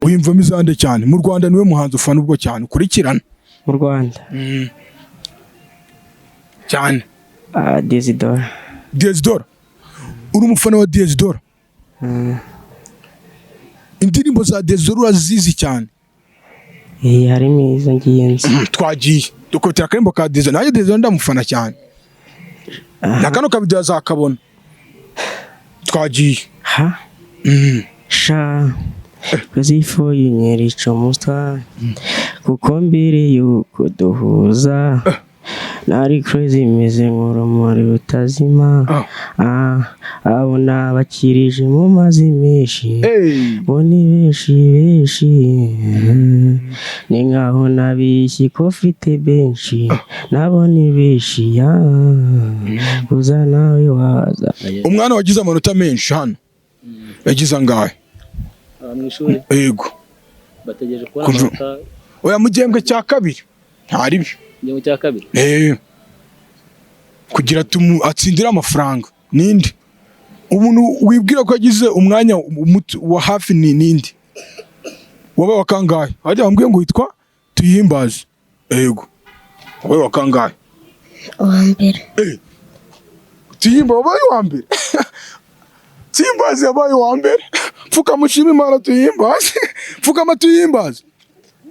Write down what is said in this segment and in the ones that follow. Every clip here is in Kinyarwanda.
Uyimvamo izande cyane mu Rwanda niwe muhanzi ufana ubwo cyane ukurikirana mu Rwanda cyane Diezdora uri umufana wa Diezdora indirimbo za Diezdora urazizi cyane harimo izo ngiyenzi twagiye dukotera akaririmbo ka Diezdora nanjye Diezdora ndamufana cyane na kano kabido azakabona twagiye sha kuzifo yinyerica umuswa kuko mbere yuko duhuza nari crazy meze nk'urumuri rutazima abona bakirije mu mazi menshi bo ni benshi ni nkaho nabishyi ko mfite benshi nabo ni benshi uza nawe waza umwana wagize amanota menshi hano yagize angahe mwishuri yego bategereje kubona amanota oya mu gihembwe cya kabiri ntari byo igihembwe cya kabiri kugira atsindire amafaranga ninde umuntu wibwira ko yagize umwanya wa hafi ninde wabaye wakangahe hajya wambwiye ngo witwa Tuyihimbaze yego wabaye wakangahe uwa mbere Tuyihimbaze wabaye wa mbere Tuyihimbaze yabaye wa mbere pfuka mushima Imana Tuyihimbaze pfuka Tuyihimbaze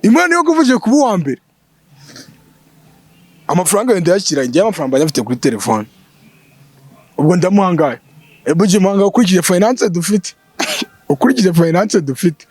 Imana yo kuvuje kuba uwa mbere amafaranga yenda yakira ngiye amafaranga bafite kuri telefone ubwo ndamuhangaye ebuje muhanga ukurikije finance dufite ukurikije finance dufite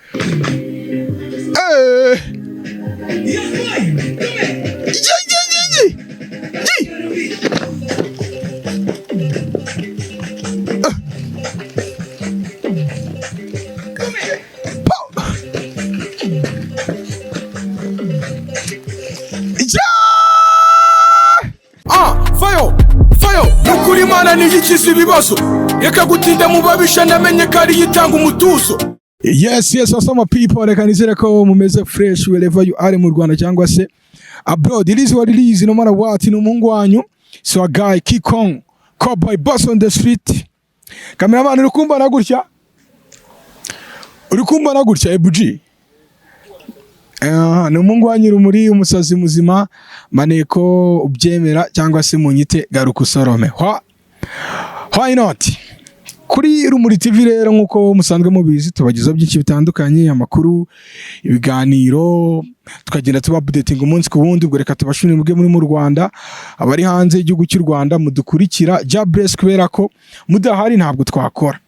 fayo nukuri Imana niyikiza ibibazo reka gutinda mu babisha namenye ko ari yitanga umutuzo. Yes some people reka nizere ko mumeze fresh wherever you are mu Rwanda cyangwa se abroad. It is what it is, no matter what. Ni umungu wanyu so a guy kick on cowboy boss on the street. Cameraman urikumva na gutya ebuji ni umungu wanyu rumuri umusazi muzima maneko ubyemera cyangwa se munyite garuka usorome why not. Kuri Rumuri TV rero nkuko musanzwe mubizi tubagiza byinshi bitandukanye amakuru ibiganiro tukagenda tuba updating umunsi ku wundi. Ubwo reka tubashimire muge muri mu Rwanda abari hanze y'igihugu cy'u Rwanda mudukurikira Jabless kubera ko mudahari ntabwo twakora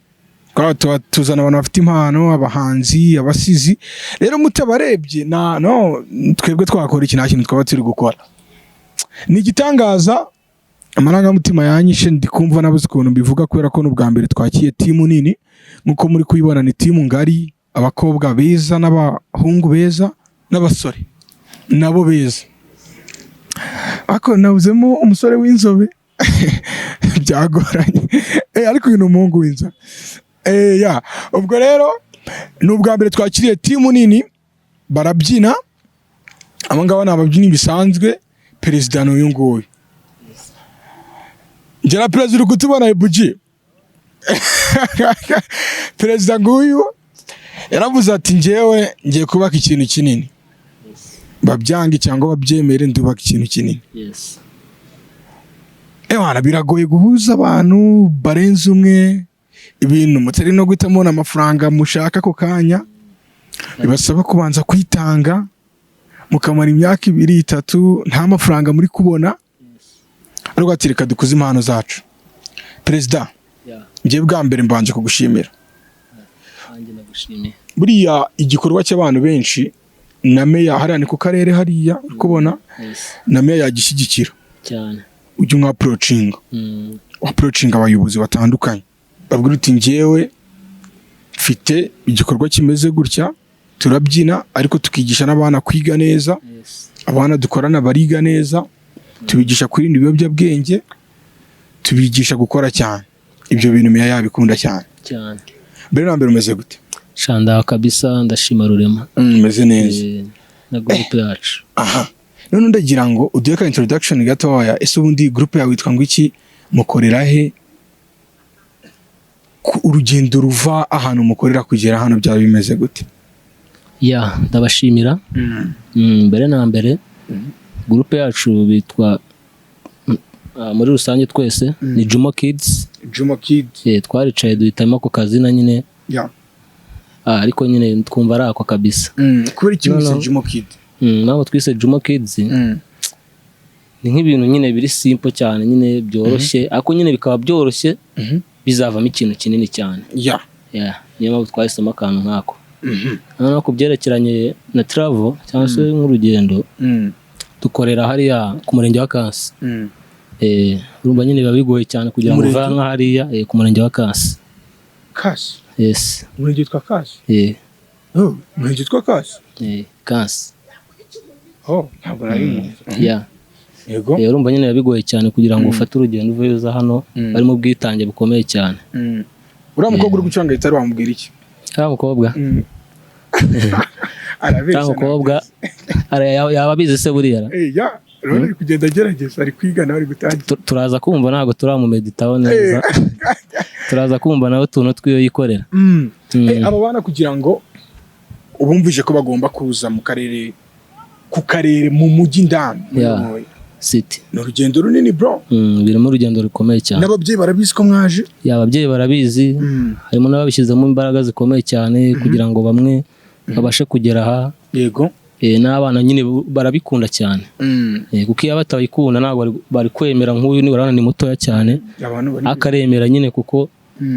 tuzana abantu bafite impano abahanzi abasizi rero mutabarebye no twebwe twakora iki nta kintu twaba turi gukora. Ni igitangaza amarangamutima yanyishe ndikumva nabuze ukuntu mbivuga kubera ko n'ubwa mbere twakiye timu nini nkuko muri kuyibona ni timu ngari abakobwa beza n'abahungu beza n'abasore nabo beza ako nabuzemo umusore w'inzobe byagoranye ariko uyu ni umuhungu w'inzobe ubwo rero n'ubwa mbere twakiriye timu nini barabyina abangaba ni ababyinnyi bisanzwe perezida n'uyu nguyu njyana perezida uri kutubona ebuji perezida nguyu yaravuze ati njyewe ngiye kubaka ikintu kinini babyange cyangwa babyemere ndubaka ikintu kinini. Ewana biragoye guhuza abantu barenze umwe ibintu mutari no guhitamo amafaranga mushaka ako kanya bibasaba kubanza kwitanga mukamara imyaka 2-3 nta mafaranga muri kubona ariko ati reka dukuze impano zacu. Perezida ngiye bwa mbere mbanje kugushimira buriya igikorwa cy'abantu benshi na meya hariya ni ku karere hariya kubona na meya yagishyigikira cyane ujye nka approaching abayobozi batandukanye babwira uti njyewe mfite igikorwa kimeze gutya turabyina ariko tukigisha n'abana kwiga neza abana dukorana bariga neza tubigisha kwirinda ibiyobyabwenge tubigisha gukora cyane ibyo bintu meya yabikunda cyane mbere na mbere umeze gute? Shanda kabisa ndashima Rurema meze neza na group yacu. None ndagira ngo uduhe ka introduction gatoya ese ubundi group yawe witwa ngo iki mukorera he urugendo ruva ahantu mukorera kugera hano byaba bimeze gute? ya ndabashimira. Mbere na mbere groupe yacu bitwa muri rusange twese ni Jumo Kids. Jumo Kids. Twaricaye duhitamo ako kazina nyine. Yeah. Ariko nyine twumva ari ako kabisa. Kubera iki mwise Jumo Kids? Nabo twise Jumo Kids. Ni nk'ibintu nyine biri simple cyane nyine byoroshye, ariko nyine bikaba byoroshye bizavamo ikintu kinini cyane. Yeah. Yeah, niyo mpamvu twahisemo akantu nkako. Noneho ku byerekeranye na travel cyangwa se nk'urugendo dukorera hariya ku murenge wa Kansi. Urumva nyine biba bigoye cyane kugira ngo uva nka hariya ku murenge wa Kansi. Kansi? Yes. Umurenge witwa Kansi? Oh, umurenge witwa Kansi? Kansi. Oh, ntabwo nari mu. Yeah. Yego. Urumva nyine biba bigoye cyane kugira ngo ufate urugendo uve uza hano, bari mu bwitange bukomeye cyane. Uriya mukobwa uri gucuranga gitari wamubwira iki? Uriya mukobwa? Uriya mukobwa yaba abizi se buriya? Rero ari kugenda agerageza, ari kwiga nawe ari gutangira. Turaza kumva ntabwo turamumeditaho neza. Turaza kumva nawe utuntu twiyo yikorera. Aba bana kugira ngo ubumvije ko bagomba kuza mu karere, ku karere mu mujyi ndani. City. Ni urugendo runini bro. Birimo urugendo rukomeye cyane. N'ababyeyi barabizi ko mwaje? Ababyeyi barabizi. Harimo n'ababishyizemo imbaraga zikomeye cyane kugira ngo bamwe babashe kugera aha. Yego. N'abana nyine barabikunda cyane. Kuko iyo batayikunda ntabwo bari kwemera, nk'uyu ni urabona ni mutoya cyane. Akaremera nyine kuko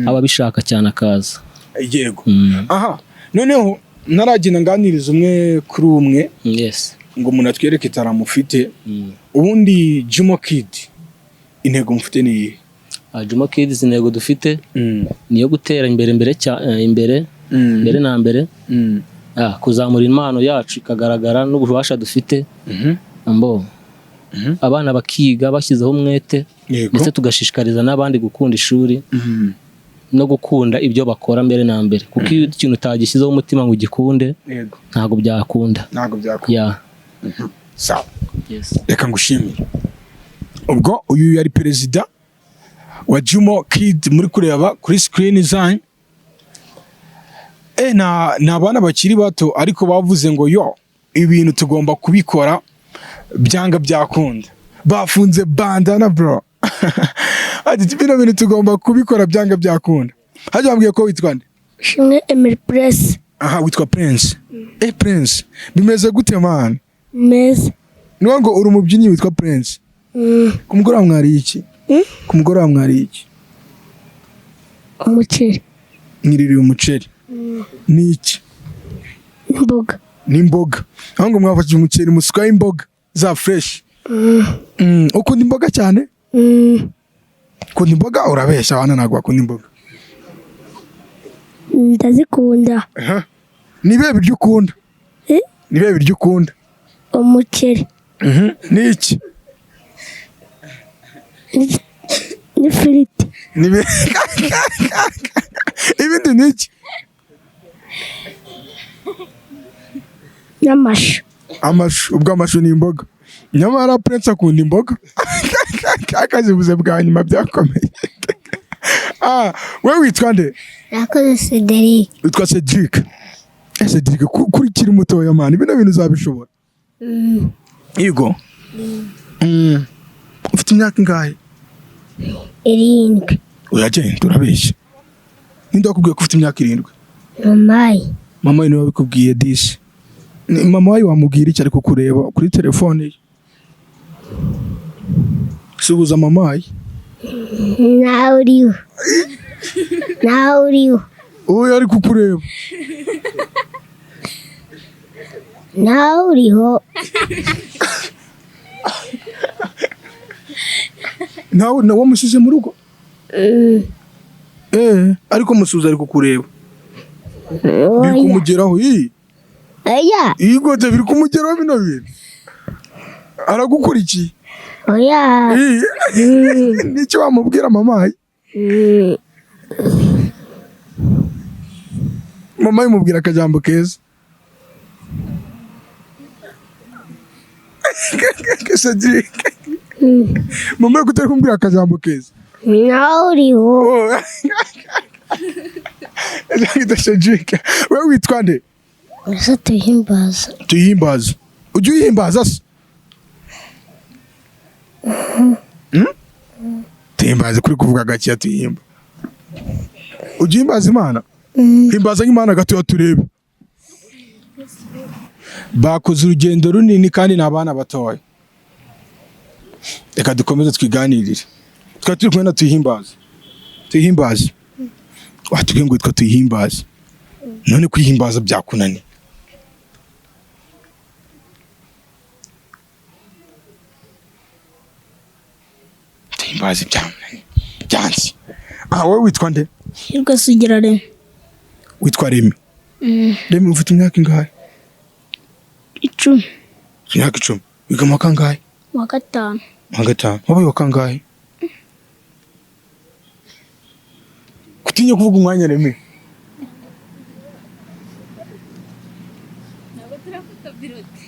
aba bishaka cyane akaza. Yego. Aha. Noneho naragenda nganiriza umwe kuri umwe. Yes. Ngo umuntu atwereke taramufite. Ubundi Jumo Kids intego mufite ni iyihe? Jumo Kids intego dufite niyo gutera imbere mbere na mbere, kuzamura impano yacu ikagaragara n'ububasha dufite, abana bakiga bashyizeho umwete, ndetse tugashishikariza n'abandi gukunda ishuri no gukunda ibyo bakora mbere na mbere, kuko iyo ikintu utagishyizeho umutima ngo ugikunde ntabwo byakunda. Sawa. Reka ngushimire. Ubwo uyu yari perezida wa Jumo Kids muri kureba kuri screen zanyu. Na abana bakiri bato ariko bavuze ngo yo ibintu tugomba kubikora byanga byakunda. Bafunze bandana bro. Ati bino bintu tugomba kubikora byanga byakunda. Haje bambwiye ko witwa nde? Shimwe Emily Prince. Aha, witwa Prince. Prince. Bimeze gute man? Meze. Niwo ngo uri umubyinnyi witwa Prince. Kumugora mwari iki? Kumugora mwari iki? Umuceri. Mwiririye umuceri. Ni iki? Imboga. Ni imboga. Aho ngo mwafashe umuceri musukaho imboga za fresh. Ukunda imboga cyane? Ukunda imboga? Urabeshya abana ntabwo bakunda imboga. Ndazikunda. Ni bihe biryo ukunda? Ni bihe biryo ukunda? Umuceri. Ni iki? Ni firiti. Ibindi ni iki? N'amashu. Amashu. Ubwo amashu ni imboga. Nyamara Prince akunda imboga. Akazibuze bwa nyuma byakomeye. Wewe witwa nde? Nakoze Cedric. Witwa Cedric. Cedric kuri kiri mutoya man, ibino bintu uzabishobora. Yego. Ufite imyaka ingahe? 7. Uyagenda urabeshya. Ninde wakubwiye ko ufite imyaka 7? Mamayi. Mama niwe wabikubwiye disi. Mama wawe wamubwira iki ariko kureba kuri telefone ye? Subuza mama wawe. Nawe uriho. Uwo yari kukureba. Nawe uriho. Nawe wamusize mu rugo? Ariko musuza ari kukureba. Biri kumugeraho iyi? Oya. Igote biri kumugeraho bino bintu. Aragukurikiye? Oya. Nicyo wamubwira mama? Mama yimubwira akajambo keza. Cedric. Mama yakutari kumbwira akajambo keza. Nawe uriho. Cedric. Wewe witwa nde? Ese tuyihimbaza. tuyihimbaze. Ujye uyihimbaza se? Tuyihimbaze kuri kuvuga gakeya tuyihimba. Ujye uhimbaza Imana? Himbaza nk'Imana gatoya turebe. Bakoze urugendo runini kandi ni abana batoya. Reka dukomeze twiganirire. Twari turi kumwe na tuyihimbaze. Tuyihimbaze. Watubwiye ngo twa tuyihimbaze. None kwihimbaza byakunaniye. Tuyihimbaze byamunaniye. Byansi. Wowe witwa nde? Hirwa Sugira Remy. Witwa Remy. Remy ufite imyaka ingahe? 10. Imyaka 10. Wiga mu wa kangahe? Mu wa 5. Mu wa 5. Wabaye wa kangahe? Kutinya kuvuga umwanya Remy.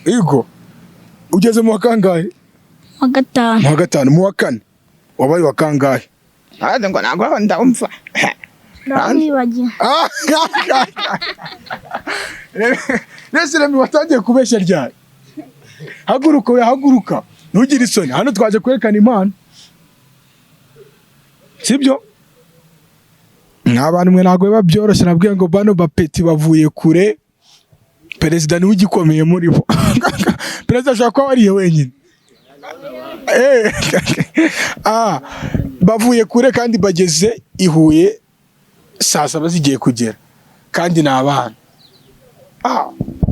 Ego. Ugeze mu wa kangahe? Mu wa 5. Mu wa 5. Mu wa 4. Wabaye wa kangahe? Ngo ntabwo ndumva. Ndabibagiwe. Nese Remy watangiye kubeshya ryari? Haguruka we haguruka. Ntugire isoni. Hano twaje kwerekana impano. Sibyo? N'abantu mwe ntabwo biba byoroshye, nabwiye ngo bano bapeti bavuye kure. Perezida niwe ugikomeye muri bo. Perezida ashobora kuba wariye wenyine. Bavuye kure kandi bageze i Huye saa 7 zigiye kugera. Kandi ni abana.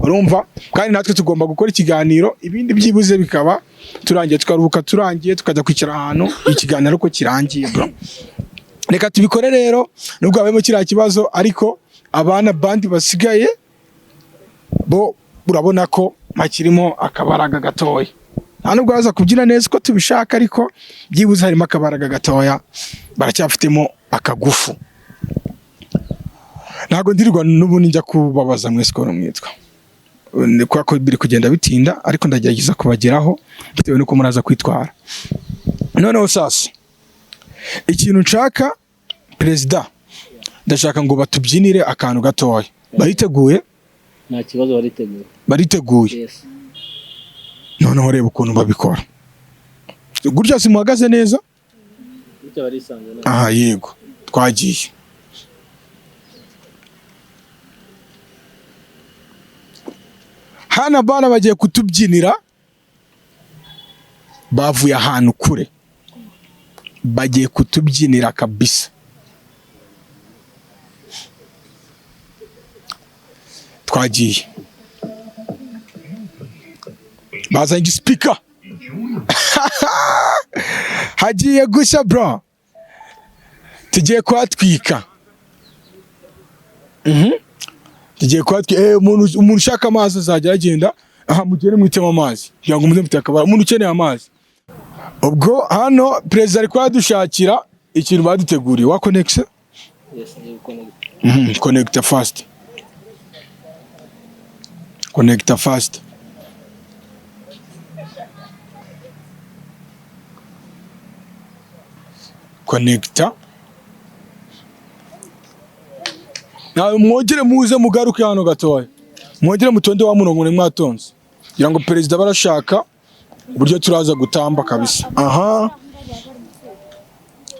Urumva? Kandi natwe tugomba gukora ikiganiro, ibindi byibuze bikaba turangiye, tukaruhuka turangiye, tukajya kwicara ahantu ikiganiro ko kirangiye bro. Reka tubikore rero, nubwo habemo kiriya kibazo, ariko abana bandi basigaye bo urabona ko makirimo akabaraga gatoya. Nta nubwo baza kubyina neza uko tubishaka, ariko byibuze harimo akabaraga gatoya, baracyafitemo akagufu. Ntago ndirirwa n'ubundi njya kubabaza mwese ko mwitwa. Kwa ko biri kugenda bitinda, ariko ndagerageza kubageraho bitewe nuko muraza kwitwara. Noneho sasa ikintu nshaka, perezida, ndashaka ngo batubyinire akantu gatoya. Bariteguye? Nta kibazo bariteguye. Bariteguye. Yes. Noneho reba ukuntu babikora. Gutya simuhagaze neza? Bityo barisanzwe neza. Yego. Twagiye. Hana bana bagiye kutubyinira, bavuye ahantu kure, bagiye kutubyinira kabisa. Twagiye. Bazanye igispeaker. Hagiye gushya bro. Tugiye kwatwika. Tugiye kwatwika. Umuntu ushaka amazi azajya agenda mugere mwitema amazi kugira ngo muze mutakabara. Umuntu ukeneye amazi. Ubwo hano perezida ari kwadushakira ikintu baduteguriye. Wa connect? Yes, connect. Connect fast. Connect fast. Connecta. Mwogere muze mugaruke hano gatoya. Mwogere mutonde wa murongo ne mwatonze. Kugira ngo perezida barashaka uburyo turaza gutamba kabisa.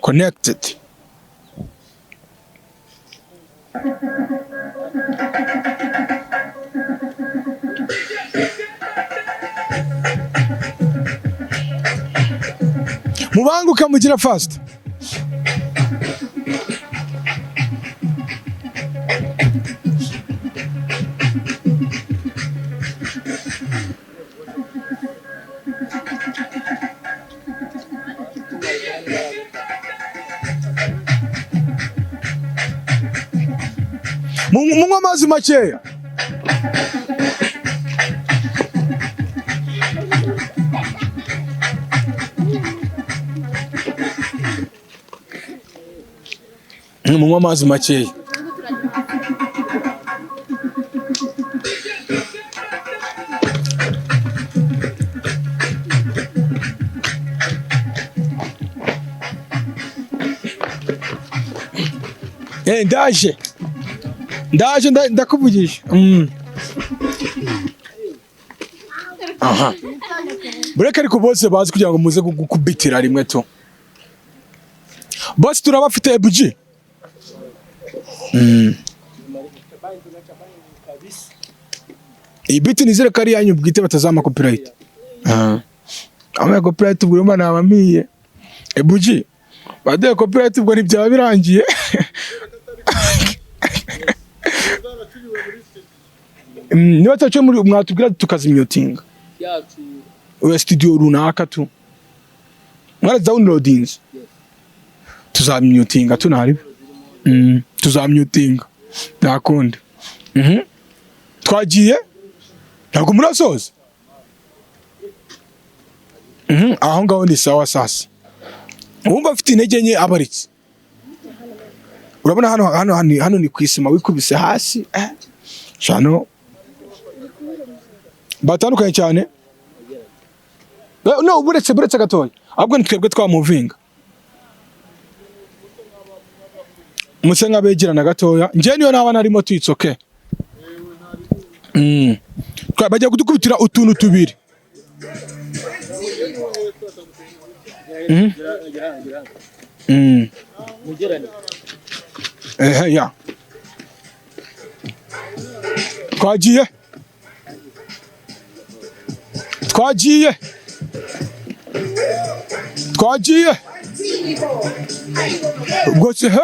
Connected. Mubanguka mugira fast. Munywa amazi makeya. Munywa amazi makeya. Ndaje ndakuvugisha. aha bureka ariko bose bazi kugira ngo muze gukubitira rimwe to bose turabafite ebuji iyi biti nizere ko ari yanyu bwite batazama copyright ama copyright ubwo mba nabamiye ebuji bade copyright ubwo ntibyaba birangiye niba tacho muri mwatubwira tukazimyotinga yacu we studio runaka tu mwara downloadings tuzamyotinga tunari tuzamyotinga nakonde twagiye ntabwo murasoza aho ngaho ni sawa sasa wumva afite intege nke abaritse urabona hano ni kwisima wikubise hasi shano batandukanye cyane no buretse gatoya ahubwo nitwebwe twamuvinga muse nkabegerana gatoya njye niyo naba narimo twitsoke bajya kudukubitira utuntu tubiri ya twagiye rwose he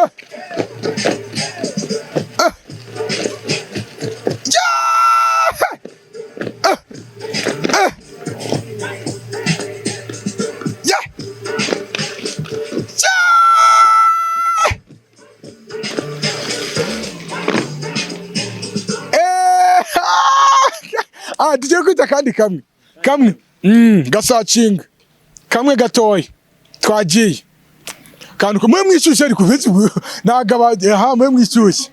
tugiye kwita kandi kamwe gasacinga kamwe gatoya twagiye kandi ko mwe mwishyushye ariko ntago abagiye mwe mwishyushye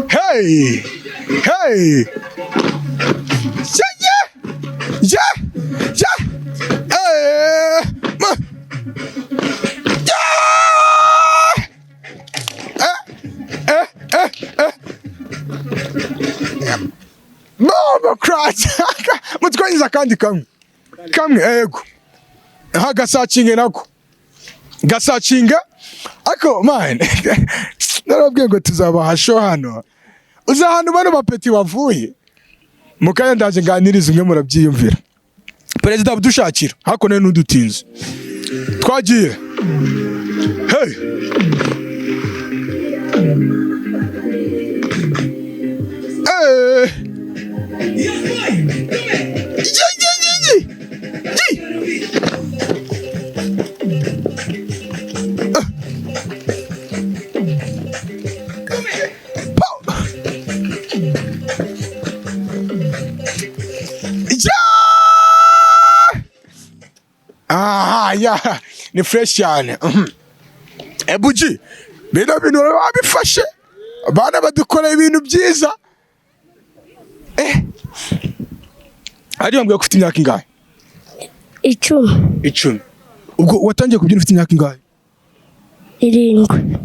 hey Mama crash mutwanyiza kandi kamwe ego gasacinge nako gasacinga ako man narabwiye ngo tuzabaha show hano uza hano bano bapeti bavuye mukaya ndaje nganiriza umwe murabyiyumvira perezida budushakira hako ne nudutinze twagiye hey ya ni fresh cyane ebuji bino bintu babifashe abana badukora ibintu byiza ariyo mbwiye ko ufite imyaka ingahe 10 ubwo watangiye kubyina ufite imyaka ingahe 7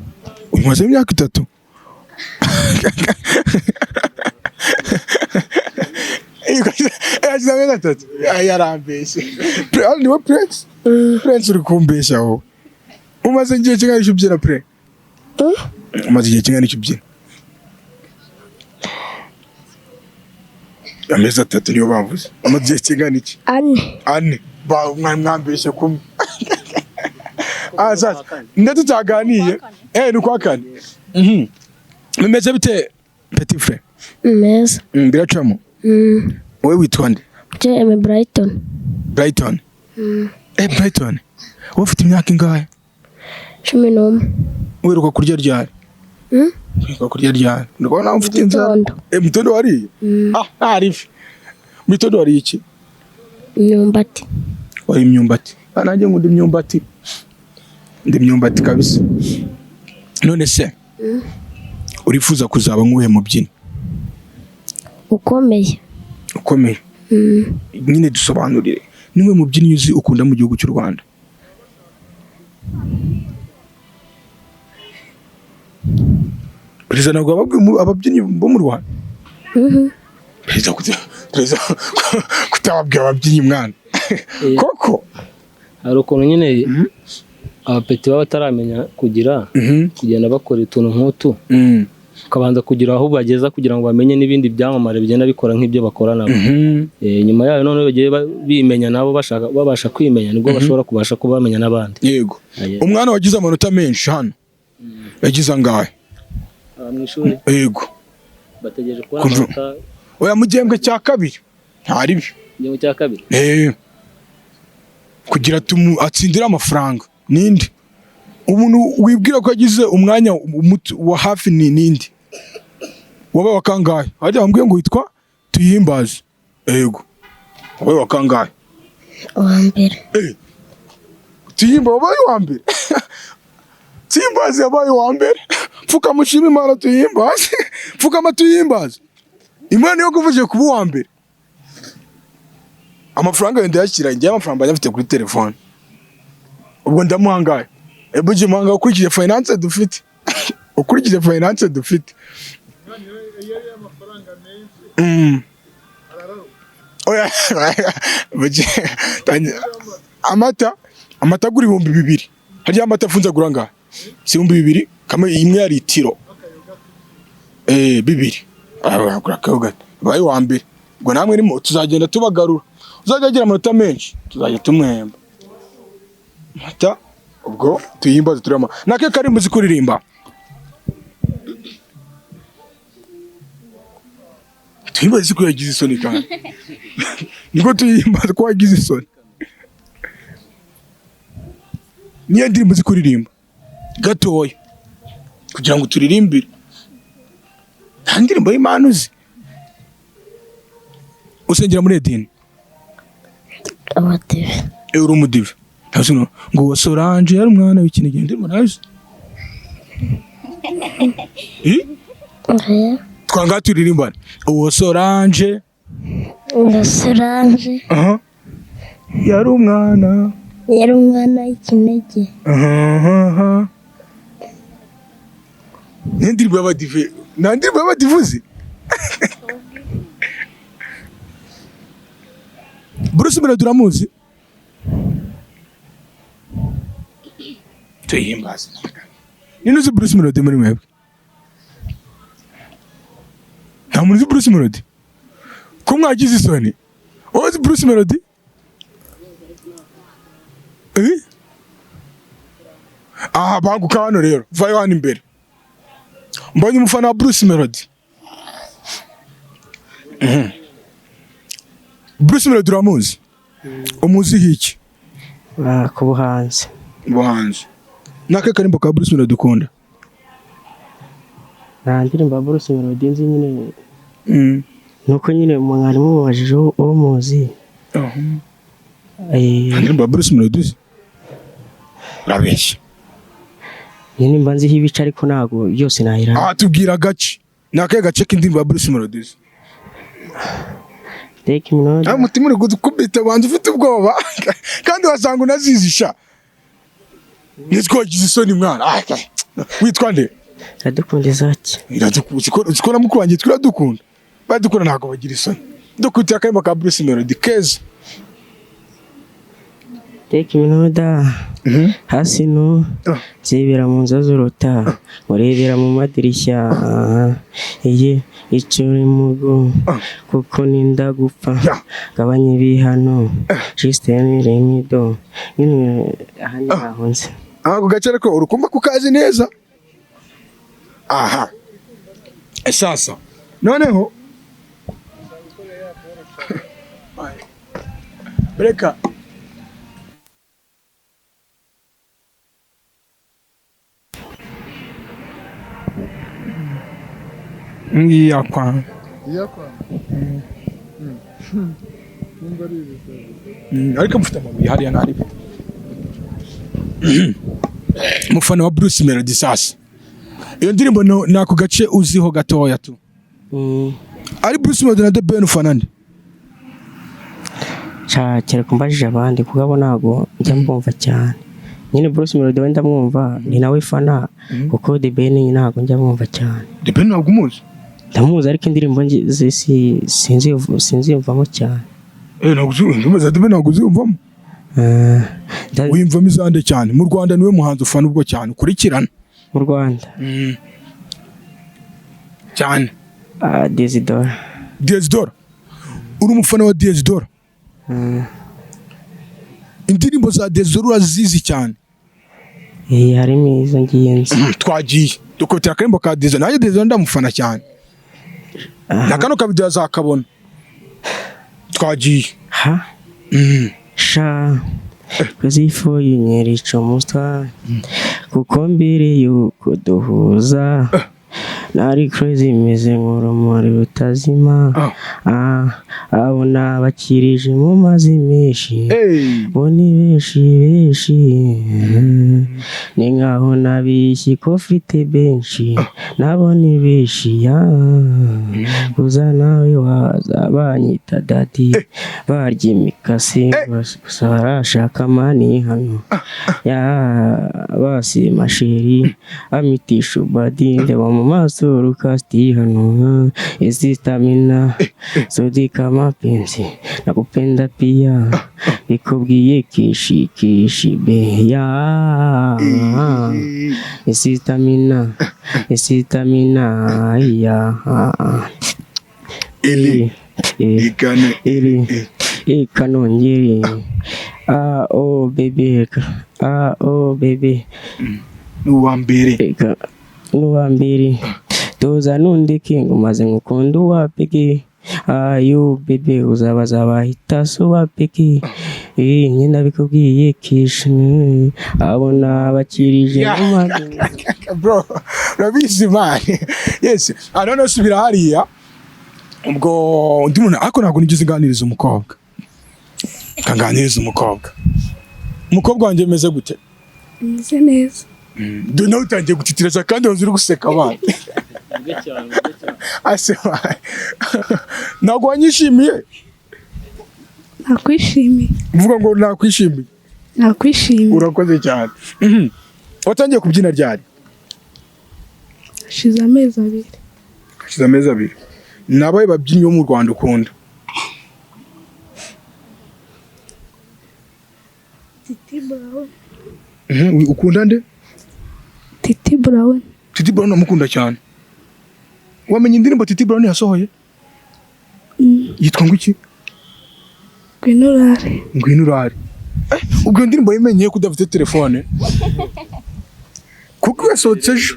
umaze imyaka 3 yarambeshye niwe Prince uri kumbeshya aho umaze igihe kingana icyo ubyina umaze igihe kingana icyo ubyina amezi 3 niyo bavuze umaze igihe kingana iki 4 mwambeshye kumwe sasa ndetse tutaganiye ni kwa 4 mumeze bite petit frère meza biracamo wowe witwa nde JM Brighton Brighton Brighton wowe ufite imyaka ingahe 11 wiruka kurya ryari wiruka kurya ryari ndabona ufite inzara mitondo wari arifi mitondo wari iki imyumbati wari imyumbati nanjye ngo ndi imyumbati kabisa none se urifuza kuzaba nk'uhe mubyinnyi ukomeye nyine dusobanurire niwe mubyinnyi uzi ukunda mu gihugu cy'u Rwanda perezida ntabwo ababyinnyi bo mu Rwanda perezida kutababwira ababyinnyi mwana koko hari ukuntu nyine abapeti baba bataramenya kugenda bakora utuntu nk'utu ukabanza kugira aho bageza kugira ngo bamenye n'ibindi byamamare bigenda bikora nk'ibyo bakora nabo. Nyuma yayo none bagiye bimenya nabo babasha kwimenya nibwo bashobora kubasha kubamenya n'abandi. Yego. Umwana wagize amanota menshi hano yagize angahe mu ishuri? Yego. Bategereje kubona amanota. Oya mu gihembwe cya kabiri ntari byo. Igihembwe cya kabiri? Kugira atsindire amafaranga ninde umuntu wibwira ko yagize umwanya wa hafi ninde wabaye wakangaye hajya bambwiye ngo witwa Tuyihimbaze. Yego wabaye wakangaye uwa mbere. Tuyihimbaze wabaye wa mbere. Tuyihimbaze yabaye wa mbere. Pfuka mushima Imana Tuyihimbaze. Pfuka Tuyihimbaze. Imana yo kuvuje kuba wa mbere. Amafaranga yenda yakira ngiye amafaranga bafite kuri telefone. Ubwo ndamuhangaye. Ebuje muhanga ukurikije finance dufite. Ukurikije finance dufite. Oya. Amata guri 2,000. Hari amata afunze guranga. Si 2,000 kamwe imwe ya litiro. 2. Agura kaugata. Bayi wa mbere. Ngo namwe nimo tuzagenda tubagarura. Uzajya agira amanota menshi tuzajya tumwemba. Mata ubwo Tuyihimbaze turama. Nake kari muzi kuririmba. Tuyihimbaze ko yagize isoni kandi. Niko Tuyihimbaze ko yagize isoni. Niyo ndiri muzi kuririmba. Gatoya. Kugira ngo turirimbire. Nta ndirimbo y'Imana uzi. Usengera muri edini. Abadive. Uri umudive. Ntazino ngo Solange yari umwana w'ikinege ndimo nazi. Twanga turirimbana. Uwo Solange. Yari umwana. Yari umwana w'ikinege. Nendirwa abadive. Nandirwa abadivuzi. Bruce Melody uramuzi? Tuyihimbaze. Nino uzi Bruce Melody muri mwebwe? Nta muntu uzi Bruce Melody? Ko mwagize isoni? Uzi Bruce Melody? Banguka hano rero. Vayo hano imbere. Mbonye umufana wa Bruce Melody. Bruce Melody uramuzi? Umuzi hiki? Ku buhanzi. Buhanzi. Nake karimbo ka Bruce Melody ukunda? Nta ndirimbo Bruce Melody nzi nyine. Nuko nyine mwarimu mubajije uwo muzi. Ndirimbo Bruce Melody uzi? Rabeshya. Nyine mba nziho ibice ariko ntago byose nahira. Tubwira gace. Nake gace k'indirimbo Bruce Melody uzi? Take minota. Mutima uri gukubita banze ufite ubwoba kandi wasanga unazizisha. Nitwo wagize isoni mwana. Witwa nde? Iradukunda Izaki. Uzikora mukwanjye twiradukunda. Badukunda ntago bagira isoni. Dukutira kayimba ka Bruce Melody keza. Take minota. Hasi no zibera mu nzu z'uruta urebera mu madirishya icuri mugo kuko ninda gupfa gabanye bihano Christian Remido ahandi ahonze ako gace ariko urukumva kukazi neza. Sasa noneho Breka Iyakwa. Ariko mfite amabuye hariya ntari. Mufana wa Bruce Melody sasa. Iyo ndirimbo nako gace uziho gatoya tu. Ari Bruce Melody na The Ben ufana nde? Cyakera kumbajije abandi kugabo nago njya mbumva cyane. Nyine Bruce Melody wenda mwumva ni nawe fana kuko The Ben ntago njya mwumva cyane. The Ben ntabwo umuzi? ndamuzi ariko indirimbo ze sinziyumvamo cyane. ntabwo uziyumvamo. Wiyumvamo izande cyane. Mu Rwanda niwe muhanzi ufana ubwo cyane ukurikirana mu Rwanda cyane? Diezdora. Uri umufana wa Diezdora? Indirimbo za Diezdora urazizi cyane? Harimo izo ngiye nzi. Twagiye dukotera akarimbo ka Diezdora. Nanjye Diezdora ndamufana cyane. Na kano kabido azakabona. Twagiye. Sha kuzifo yinyerica umuswa kuko mbere yuko duhuza nari crazy meze nk'urumuri rutazima. Abona bakirije mu mazi menshi bo ni benshi ni nkaho nabishyi ko mfite benshi nabo ni benshi gusa nawe waza banyita dadi barya imikasi gusa barashaka mani hano basi masheri amitisha ubadi ndeba mu maso rukasti hano isi stamina sodika mapenzi nakupenda pia nikubwiye kishi be isi stamina ya ikanongeri oh baby nuwambere toza nundi king umaze ngukunda uwapiki ayo bebe uzabaza bahita so wapiki nyina bikubwiye kishi abona bakirije bro rabizi man. Yes, none subira hariya ubwo ndi muntu ariko ntabwo nigeze nganiriza umukobwa. Kanganiriza umukobwa wanjye meze gute? Meze neza. Nawe utangiye gutitiraza kandi wazuri guseka abana. Asema ntabwo wanyishimiye? Nakwishimiye. Uvuga ngo nakwishimiye? Nakwishimiye. Urakoze cyane. Watangiye kubyina ryari? Hashize amezi 2. Nabaye babyinnyi bo mu Rwanda ukunda? Titi Brown. Ukunda nde? Titi Brown namukunda cyane. Wamenye indirimbo Titi Brown yasohoye? Yitwa ngo iki? Ngwinurare. Ubwo indirimbo yimenyeye ko udafite telefone? Kuko yasohotse ejo.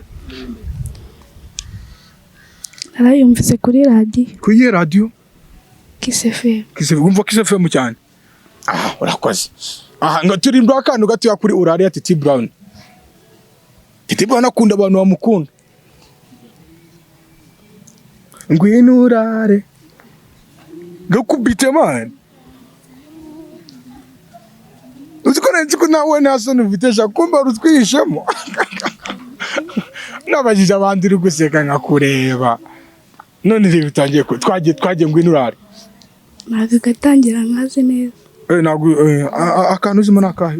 Narayumvise kuri radio. Kuri radio? Kiss FM. Wumva Kiss FM cyane? Urakoze. Ngo turirimba akantu gato kuri urare ya Titi Brown. Titi Brown akunda abantu bamukunda. Ngwinurare. Gakubite man. Uziko nawe nasone uvitesha kumba rutwishemo. Nabajije abandi uri guseka nkakureba. None rero bitangiye ko twagiye Ngwinurare. Ntabwo gatangira nkaze neza. Ntabwo akantu uzimo nakahe?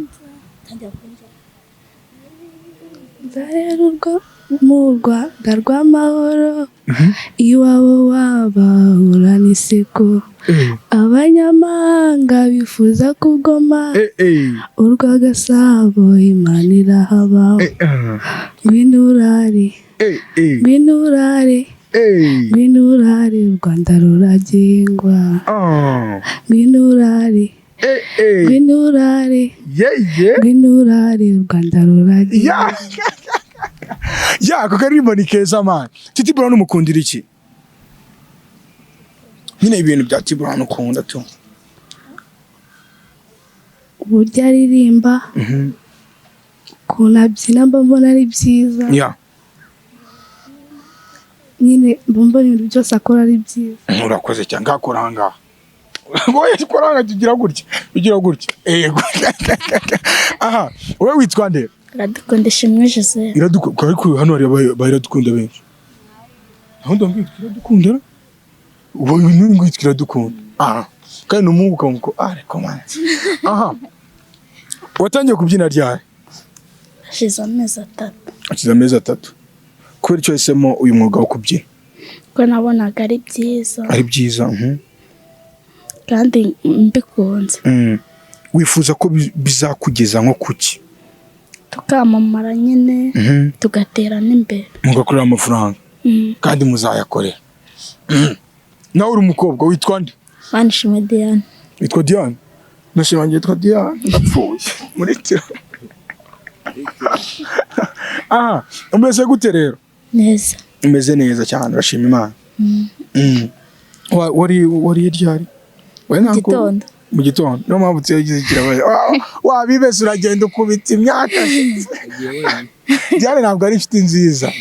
Nzarerurwa mu Rwanda rw'amahoro iwabo wabahura n'iseko abanyamahanga bifuza kugoma urw'agasabo Imana irahaba. Ngwinurare u Rwanda ruragengwa. Ngwinurare u Rwanda ruragengwa. Ako karirimbo ni keza man. Titi Brown umukundira iki? Nyine ibintu bya Titi Brown ukunda tu? Uburyo aririmba, ukuntu abyina mbona ari byiza. Nyine mbona ibintu byose akora ari byiza. Urakoze cyane ngakora ahangaha. Wowe tukora tugira gutya. Aha, wowe witwa nde? Iradukunda Ishimwe Joseph. Iradukunda ariko hano hari Iradukunda benshi. Aho ndambwira Iradukunda? Ubu ibintu ngwitwa Iradukunda. Kandi n'umuhungu kamuko ariko man. Watangiye kubyina ryari? Hashize amezi 3. Kubera icyo yahisemo uyu mwuga wo kubyina? ko nabonaga ari byiza ari byiza kandi mbikunze. wifuza ko bizakugeza nko kuki? Tukamamara nyine tugatera n'imbere mugakorera amafaranga kandi muzayakorera. Nawe uri umukobwa witwa nde? Manishimwe Diane. Witwa Diane? Nashimangiye yitwa Diane ndapfuye muri tiro. Umeze gute rero? Neza. Umeze neza cyane urashima Imana. wari ryari? Gitondo. Mu gitondo no mpamvu tuyagize kirabaye. Wabibese uragenda ukubita imyaka. Diane ntabwo ari inshuti nziza.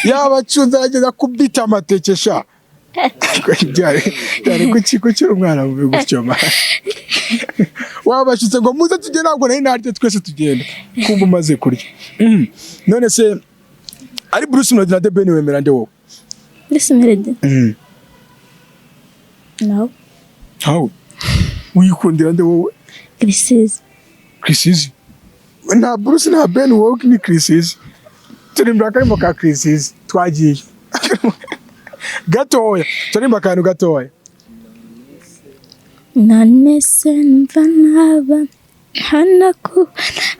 Yaba cyunda agenda kubita amateke sha. Diane kuki umwana mu gutyo ma. Wabashitse ngo muze tugende ntabwo nari naryo twese tugenda. Kumva umaze kurya. None se ari Bruce Melody na The Ben wemera nde wowe? Bruce Melody. No. How? Wikundira nde wowe? Chrisizi. Chrisizi? Na Bruce na Ben wowe ni Chrisizi. Turimbira karimo ka Chrisizi twagiye. Gatoya. Turimba kantu gatoya. None se numva naba hanaku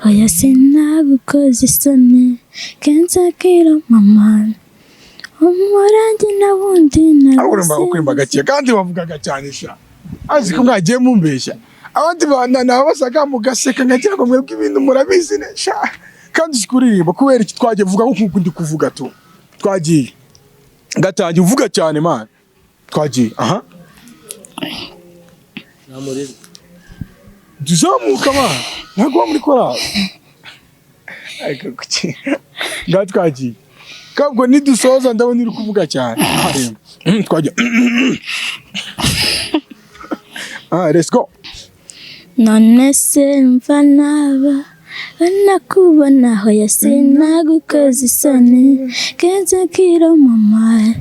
oya sinagukoze isoni kensakira mama umurangi nawundi na urumva ukrimba gake kandi bavugaga cyane sha azi ko mwagiye mumbeshya abandi bana nabasaga mugaseka nkagira ngo mwebwe ibintu murabizi ne sha kandi sikuririmba kubera iki twagiye vuga nkuko ndi kuvuga tu twagiye gataje uvuga cyane man twagiye namurize duzamuka ba ntago muri korali ariko kuki ngatwagiye kabwo nidusoza ndabona iri kuvuga cyane twagiye let's go. None se mva naba banakubona aho yasinagukoze isoni kensakira mama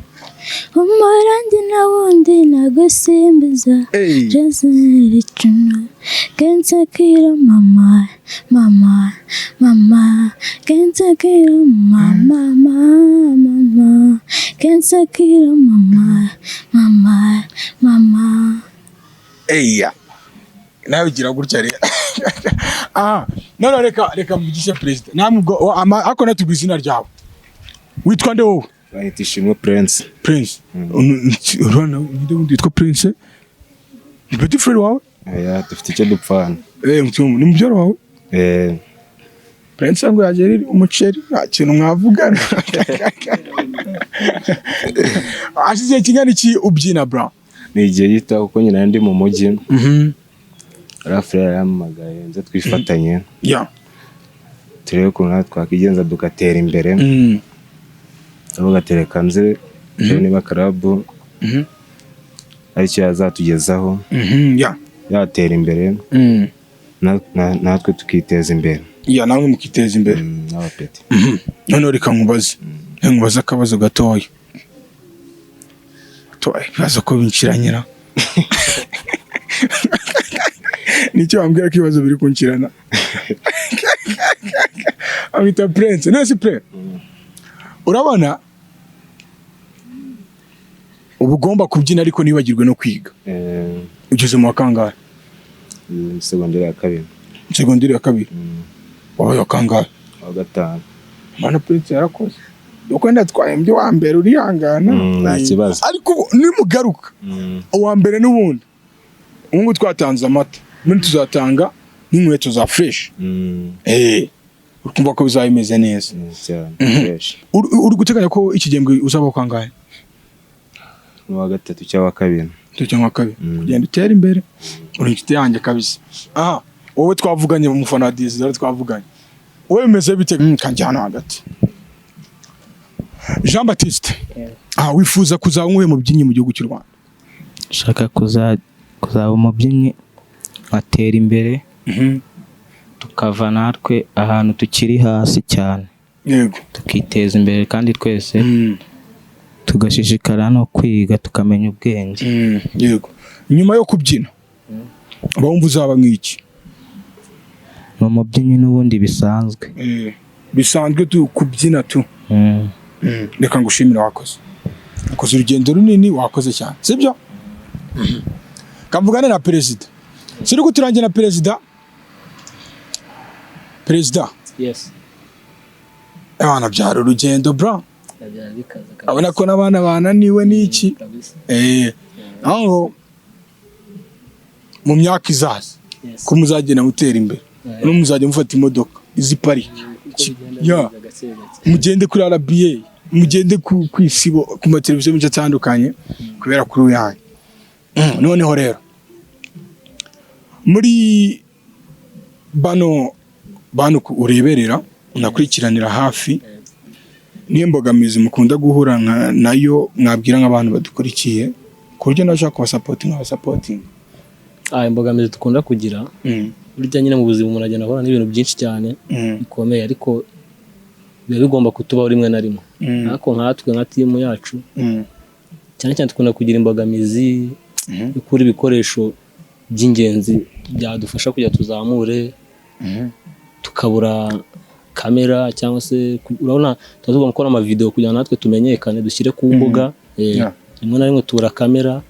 umurangi nawundi nagusimbiza jazeri cuno kensakira mama kensakira mama kensakira mama eya nawe ugira gutya rero. None reka mugishe president namubwo ako natubwiza izina ryawe witwa nde wowe? Bahita Ishimwe Prince. Urana nde witwa Prince? Petit frère wawe? Dufite icyo dupfana. Ni mubyara wawe? Prince ngo yagerira umuceri nta kintu mwavugana. Asize kingana iki ubyina bro? Ni igihe yita kuko nyina ndi mu mujyi. Rafra yaramagaye nze twifatanye. Turebe ukuntu twakigenza dugatera imbere. Abo gatereka nze niba karabu aricyo yazatugezaho yatera imbere natwe tukiteza imbere. Namwe mukiteza imbere n'abapeti. None reka nkubaze akabazo gatoya. Ibibazo ko binciranyira. Nicyo wambwira ko ibibazo biri kuncirana. Amita Prince. Nasi Prince. Urabona uba ugomba kubyina ariko nibagirwe no kwiga. Ugeze mu kangahe? Segonderi ya kabiri. Segonderi ya kabiri. Wabaye wa kangahe? Wa gatanu. Mana Prince yarakoze. Uko ndatwaye mbyo wa mbere urihangana. Nta kibazo. Ariko nimugaruka. Uwa mbere n'ubundi. Ubu twatanze amata. Muri tuzatanga n'inkweto za fresh. Ukumva ko bizayimeze neza. Fresh. Uri guteganya ko ikigembwe uzaba kangahe? Wa gatatu cyangwa kabiri. Cyangwa kabiri. Kugenda utera imbere. Uri inshuti yanjye kabisa. Wowe twavuganye mu mufana wa Dizzy twavuganye. Wowe bimeze bite kanjyana hagati? Jean Baptiste. Wifuza kuzaba nk'uwe mubyinnyi mu gihugu cy'u Rwanda? Shaka kuzaba umubyinnyi atera imbere. Tukava natwe ahantu tukiri hasi cyane. Yego. Tukiteza imbere kandi twese tugashishikara no kwiga tukamenya ubwenge. Yego. Nyuma yo kubyina bawumva uzaba nk'iki? Ni umubyinnyi n'ubundi bisanzwe. Bisanzwe tu kubyina tu. Reka ngushimira wakoze. ukoze urugendo runini, wakoze cyane, sibyo? Kavugane na perezida, siri guturangira na perezida. Yes. Abana byara urugendo bro, Byari bikaze kabisa. abona ko n'abana bananiwe n'iki. Kabisa. Aho mu myaka izaza Yes. ko muzagenda mutera imbere, no muzajya mufata imodoka izi pariki, ya mugende kuri RBA, mugende ku isibo, ku mateleviziyo menshi atandukanye kubera kuri uyanyu. Noneho rero muri bano ureberera unakurikiranira hafi, niyo mbogamizi mukunda guhura nayo mwabwira nk'abantu badukurikiye ku buryo nashaka kubasapotinga? Imbogamizi dukunda kugira, burya nyine mu buzima umuntu agenda ahura n'ibintu byinshi cyane bikomeye, ariko biba bigomba kutubaho rimwe na rimwe. Ariko nkatwe nka timu yacu cyane cyane dukunda kugira imbogamizi yo kubura ibikoresho by'ingenzi byadufasha kugira tuzamure, tukabura kamera cyangwa se urabona tugomba gukora amavideo kugira natwe tumenyekane, dushyire ku mbuga. Rimwe na rimwe tubura kamera,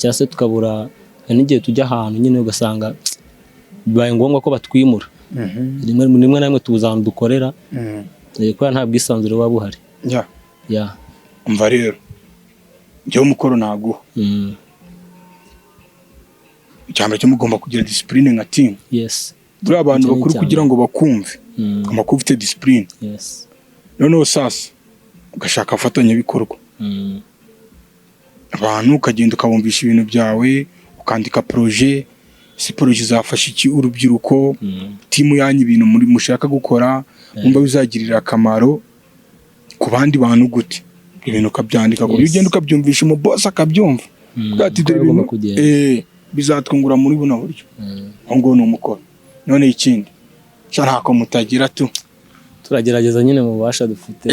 cyangwa se tukabura n'igihe tujya ahantu nyine ugasanga bibaye ngombwa ko batwimura. Rimwe na rimwe tubuza ahantu dukorera kubera nta bwisanzure buba buhari. Umva rero njyewe umukoro naguha, icyambere cyo mugomba kugira discipline nka team. Yes. Buri abantu bakuru kugira ngo bakumve amakuru ufite discipline. Yes. Noneho sasa ugashaka afatanyabikorwa, abantu ukagenda ukabumvisha ibintu byawe, ukandika projet, si projet zafasha iki urubyiruko, timu yanyu ibintu muri mushaka gukora umva bizagirira akamaro ku bandi bantu gute, ibintu ukabyandika ngo ugende ukabyumvisha mu boss akabyumva, bwati dore ibintu bizatwungura muri buno buryo. Ngo ni umukoro. None ikindi cyarako mutagira turagerageza nyine mu bubasha dufite.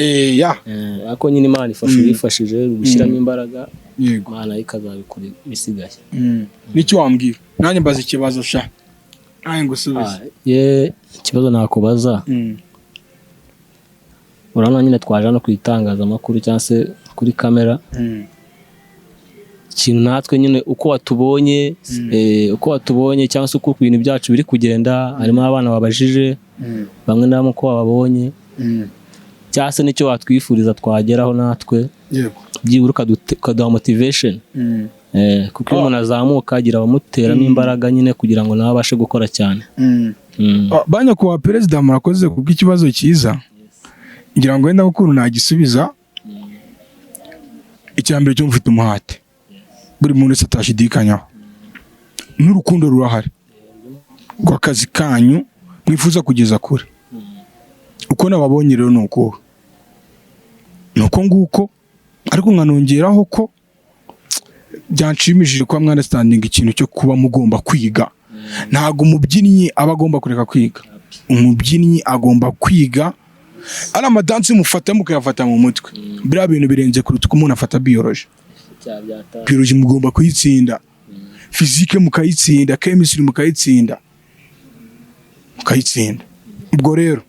Ako nyine Imana ifashije gushyiramo imbaraga, Imana ikazabikora bisigaye. Nicyo wambwira nanjye mbaza ikibazo sha naye ngusubize. Ikibazo nakubaza, urabona nyine twaje no kwitangazamakuru cyangwa se kuri kamera, ikintu natwe nyine uko watubonye cyangwa se uko ibintu byacu biri kugenda, harimo abana babajije bamwe na bamwe uko babonye, cyangwa se nicyo watwifuriza twageraho natwe, byibura ukaduha motivation, kuko iyo umuntu azamuka agira abamuteramo imbaraga nyine kugira ngo nawe abashe gukora cyane. Banyakubahwa perezida, murakoze kubw'ikibazo cyiza, ngira ngo wenda ukuntu nagisubiza. Icyambere cyo mufite umuhate, buri muntu wese atashidikanyaho, n'urukundo rurahari rw'akazi kanyu mwifuza kugeza kure. Uko nababonye rero nuko nguko, ariko nkanongeraho ko byanshimishije kuba mwana standing ikintu cyo kuba mugomba kwiga. Ntago umubyinnyi aba agomba kureka kwiga, umubyinnyi agomba kwiga. Ari amadansi mufata mukayafata mu mutwe, biriya bintu birenze kuruta uko umuntu afata biology. Biology mugomba kuyitsinda, physique mukayitsinda, chemistry mukayitsinda. Ubwo rero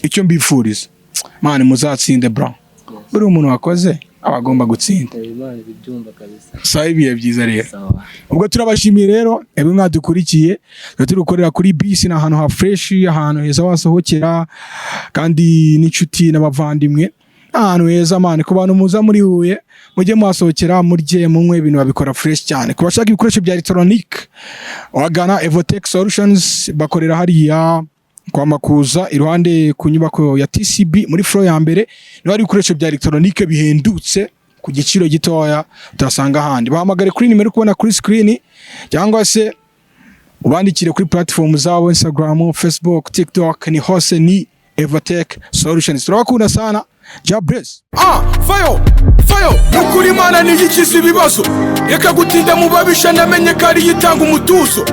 icyo mbifuriza, Imana muzatsinde bro. Buri umuntu wakoze abagomba gutsinda. Sawa, ibihe byiza rero. Ubwo turabashimiye rero ebe mwadukurikiye, turi gukorera kuri bisi na ahantu ha fresh, ahantu heza wasohokera kandi n'inshuti n'abavandimwe, ahantu heza mane ku bantu muza muri Huye, mujye mwasohokera murye munywe ibintu babikora fresh cyane. Kubashaka ibikoresho bya electronic wagana Evotech Solutions, bakorera hariya kwa Makuza iruhande ku nyubako ya TCB muri floor ya mbere. Niba ari ibikoresho bya electronic bihendutse ku giciro gitoya utasanga handi, bahamagare kuri nimero kubona kuri screen, cyangwa se ubandikire kuri platform zabo Instagram, Facebook, TikTok, ni hose ni Evotech Solutions. Turakunda sana. Jabrez. Fayo nukuri Imana niyikiza ibibazo, reka gutinda mu babisha namenye kari yitanga umutuzo.